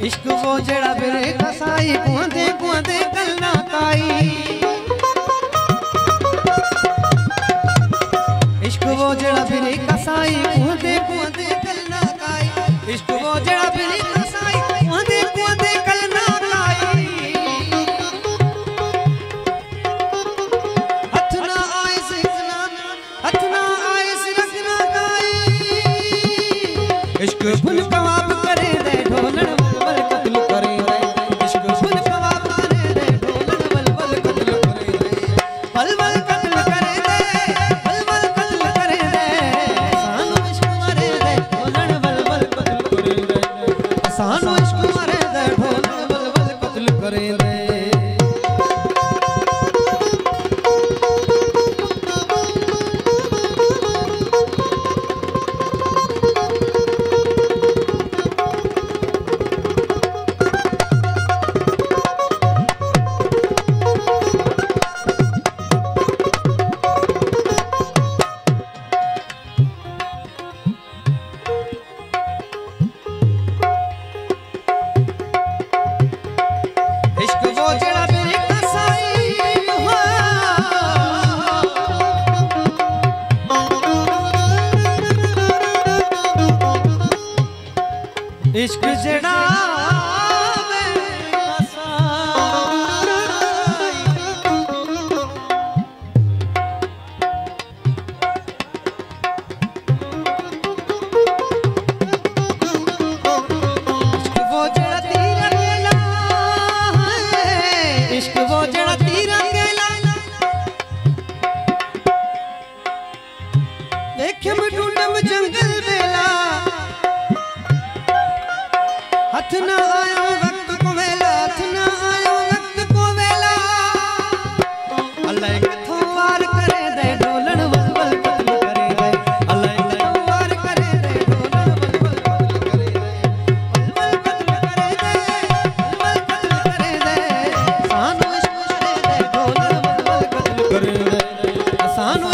इश्क वो जड़ा बिरे कसाई कुआंदे कुआंदे कलना ताई। इश्क वो जड़ा बिरे कसाई कुआंदे कुआंदे कलना ताई। इश्क वो जड़ा बिरे कसाई कुआंदे कुआंदे कलना ताई। हथ ना आए सिखना हथ ना आए सिरखना ताई। इश्क फुल कबाब करे दे ढोलण इश्क जड़ा इश्क वो जड़ा तीरा गेला देखे में ढूंढम जंगल बेला। हथ ना आयो वक्त को वेला हथ ना आयो वक्त को वेला। अल्लाह कथों वार करे दे ढोलण वल वल कत्ल करे दे। अल्लाह कथों वार करे दे ढोलण वल वल कत्ल करे दे। वल वल कत्ल करे दे वल वल कत्ल करे दे। सानू इश्क करे दे ढोलण वल वल कत्ल करे दे। सानू